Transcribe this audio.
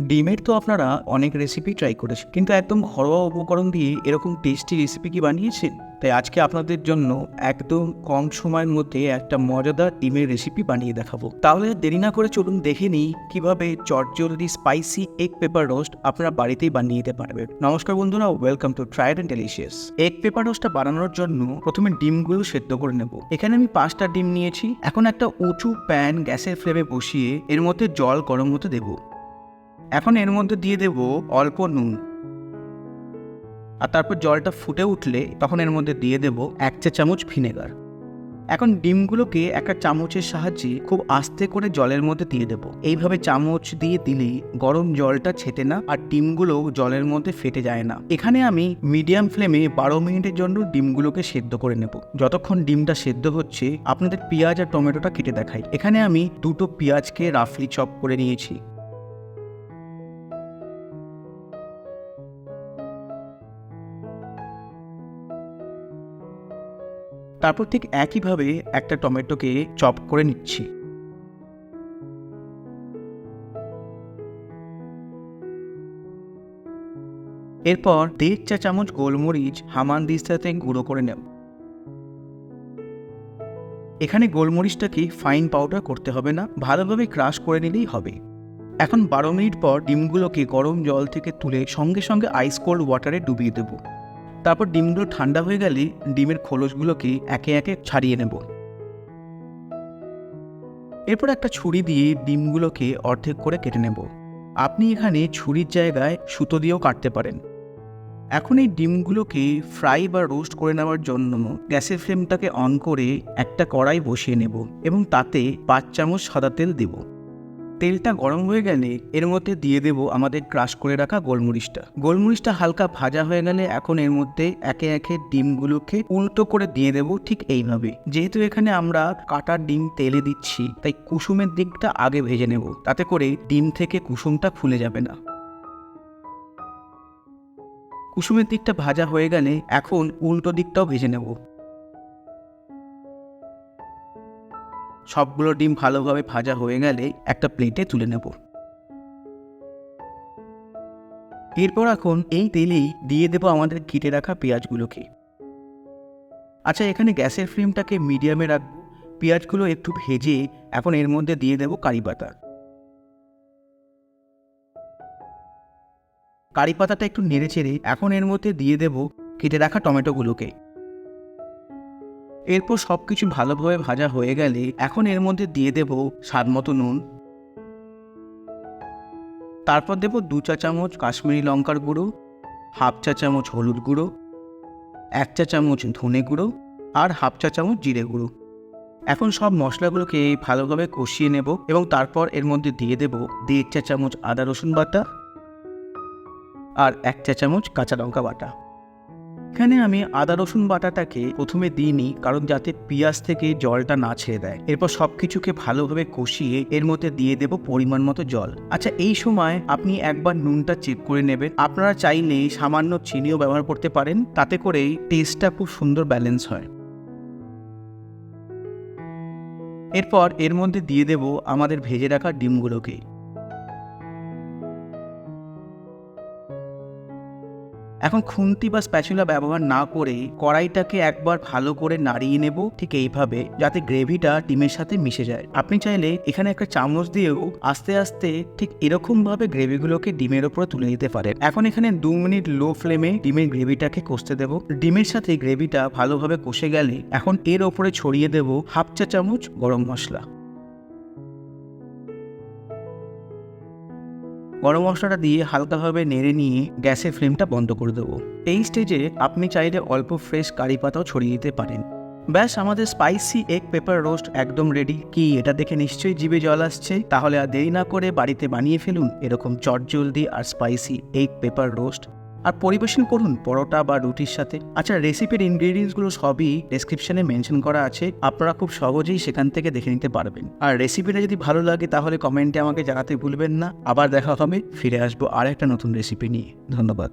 ডিমের তো আপনারা অনেক রেসিপি ট্রাই করেছেন, কিন্তু একদম ঘরোয়া উপকরণ দিয়ে এরকম টেস্টি রেসিপি কি বানিয়েছেন? তাই আজকে আপনাদের জন্য একদম কম সময়ের মধ্যে একটা মজাদার ডিমের রেসিপি বানিয়ে দেখাবো। তাহলে দেরি না করে চলুন দেখে নিই কিভাবে চটজলদি স্পাইসি এগ পেপার রোস্ট আপনারা বাড়িতেই বানিয়ে নিতে পারবেন। নমস্কার বন্ধুরা, welcome to tried and delicious. Egg pepper রোস্টটা বানানোর জন্য প্রথমে ডিমগুলো সেদ্ধ করে নেব। এখানে আমি 5টা ডিম নিয়েছি। এখন একটা উঁচু প্যান গ্যাসের ফ্লেমে বসিয়ে এর মধ্যে জল গরম হতে দেবো। এখন এর মধ্যে দিয়ে দেব অল্প নুন, আর তারপর জলটা ফুটে উঠলে তখন এর মধ্যে দিয়ে দেব 1 চা চামচ ভিনেগার। এখন ডিমগুলোকে একটা চামচের সাহায্যে খুব আস্তে করে জলের মধ্যে দিয়ে দেব। এইভাবে চামচ দিয়ে দিলে গরম জলটা ছেটে না আর ডিমগুলো জলের মধ্যে ফেটে যায় না। এখানে আমি মিডিয়াম ফ্লেমে 12 মিনিটের জন্য ডিমগুলোকে সেদ্ধ করে নেব। যতক্ষণ ডিমটা সেদ্ধ হচ্ছে আপনাদের পেঁয়াজ আর টমেটোটা কেটে দেখাই। এখানে আমি 2টো পেঁয়াজকে রাফলি চপ করে নিয়েছি। তারপর ঠিক একইভাবে একটা টমেটোকে চপ করে নিচ্ছি। এরপর 1.5 চা চামচ গোলমরিচ হামানদিস্তাতে গুঁড়ো করে নেব। এখানে গোলমরিচটাকে ফাইন পাউডার করতে হবে না, ভালোভাবে ক্রাশ করে নিলেই হবে। এখন 12 মিনিট পর ডিমগুলোকে গরম জল থেকে তুলে সঙ্গে সঙ্গে আইস কোল্ড ওয়াটারে ডুবিয়ে দেব। তারপর ডিমগুলো ঠান্ডা হয়ে গেলে ডিমের খোলসগুলোকে একে একে ছাড়িয়ে নেব। এরপর একটা ছুরি দিয়ে ডিমগুলোকে অর্ধেক করে কেটে নেব। আপনি এখানে ছুরির জায়গায় সুতো দিয়েও কাটতে পারেন। এখন এই ডিমগুলোকে ফ্রাই বা রোস্ট করে নেওয়ার জন্য গ্যাসের ফ্লেমটাকে অন করে একটা কড়াই বসিয়ে নেব এবং তাতে 5 চামচ সাদা তেল দেব। তেলটা গরম হয়ে গেলে এর মধ্যে দিয়ে দেব আমাদের ক্রাশ করে রাখা গোলমরিচটা হালকা ভাজা হয়ে গেলে এখন এর মধ্যে একে একে ডিমগুলোকে উল্টো করে দিয়ে দেব ঠিক এইভাবে। যেহেতু এখানে আমরা কাটা ডিম তেলে দিচ্ছি তাই কুসুমের দিকটা আগে ভেজে নেব, তাতে করে ডিম থেকে কুসুমটা খুলে যাবে না। কুসুমের দিকটা ভাজা হয়ে গেলে এখন উল্টো দিকটাও ভেজে নেব। সবগুলো ডিম ভালোভাবে ভাজা হয়ে গেলে একটা প্লেটে তুলে নেব। এরপর এখন এই তেলেই দিয়ে দেব আমাদের কেটে রাখা পেঁয়াজগুলোকে। আচ্ছা, এখানে গ্যাসের ফ্লেমটাকে মিডিয়ামে রাখবো। পেঁয়াজগুলো একটু ভেজে এখন এর মধ্যে দিয়ে দেব কারি পাতা। কারি পাতাটা একটু নেড়ে চেড়ে এখন এর মধ্যে দিয়ে দেব কেটে রাখা টমেটোগুলোকে। এরপর সবকিছু ভালোভাবে ভাজা হয়ে গেলে এখন এর মধ্যে দিয়ে দেব স্বাদমতো নুন। তারপর দেব 2 চা চামচ কাশ্মীরি লঙ্কার গুঁড়ো, 1/2 চা চামচ হলুদ গুঁড়ো, 1 চা চামচ ধনে গুঁড়ো আর 1/2 চা চামচ জিরে গুঁড়ো। এখন সব মশলাগুলোকে ভালোভাবে কষিয়ে নেব এবং তারপর এর মধ্যে দিয়ে দেব 1.5 চা চামচ আদা রসুন বাটা আর 1 চা চামচ কাঁচা লঙ্কা বাটা। এখানে আমি আদা রসুন বাটাটাকে প্রথমে দিইনি, কারণ যাতে পেঁয়াজ থেকে জলটা না ছেড়ে দেয়। এরপর সবকিছুকে ভালোভাবে কষিয়ে এর মধ্যে দিয়ে দেব পরিমাণ মতো জল। আচ্ছা, এই সময় আপনি একবার নুনটা চেক করে নেবেন। আপনারা চাইলে সামান্য চিনিও ব্যবহার করতে পারেন, তাতে করে টেস্টটা খুব সুন্দর ব্যালেন্স হয়। এরপর এর মধ্যে দিয়ে দেব আমাদের ভেজে রাখা ডিমগুলোকে। এখন খুন্তি বা স্প্যাচুলা ব্যবহার না করে কড়াইটাকে একবার ভালো করে নাড়িয়ে নেব ঠিক এইভাবে, যাতে গ্রেভিটা ডিমের সাথে মিশে যায়। আপনি চাইলে এখানে একটা চামচ দিয়েও আস্তে আস্তে ঠিক এরকম ভাবে গ্রেভিগুলোকে ডিমের ওপরে তুলে দিতে পারেন। এখন এখানে 2 মিনিট লো ফ্লেমে ডিমের গ্রেভিটাকে কষতে দেব। ডিমের সাথে গ্রেভিটা ভালোভাবে কষে গেলে এখন এর ওপরে ছড়িয়ে দেব 1/2 চা চামচ গরম মশলা। গরম মশলাটা দিয়ে হালকাভাবে নেড়ে নিয়ে গ্যাসের ফ্লেমটা বন্ধ করে দেবো। এই স্টেজে আপনি চাইলে অল্প ফ্রেশ কারি পাতাও ছড়িয়ে দিতে পারেন। ব্যাস, আমাদের স্পাইসি এগ পেপার রোস্ট একদম রেডি। কি এটা দেখে নিশ্চয়ই জিভে জল আসছে? তাহলে আর দেরি না করে বাড়িতে বানিয়ে ফেলুন এরকম চটজলদি আর স্পাইসি এগ পেপার রোস্ট, আর পরিবেশন করুন পরোটা বা রুটির সাথে। আচ্ছা, রেসিপির ইনগ্রেডিয়েন্টসগুলো সবই ডেসক্রিপশনে মেনশন করা আছে, আপনারা খুব সহজেই সেখান থেকে দেখে নিতে পারবেন। আর রেসিপিটা যদি ভালো লাগে তাহলে কমেন্টে আমাকে জানাতে ভুলবেন না। আবার দেখা হবে, ফিরে আসবো আর একটা নতুন রেসিপি নিয়ে। ধন্যবাদ।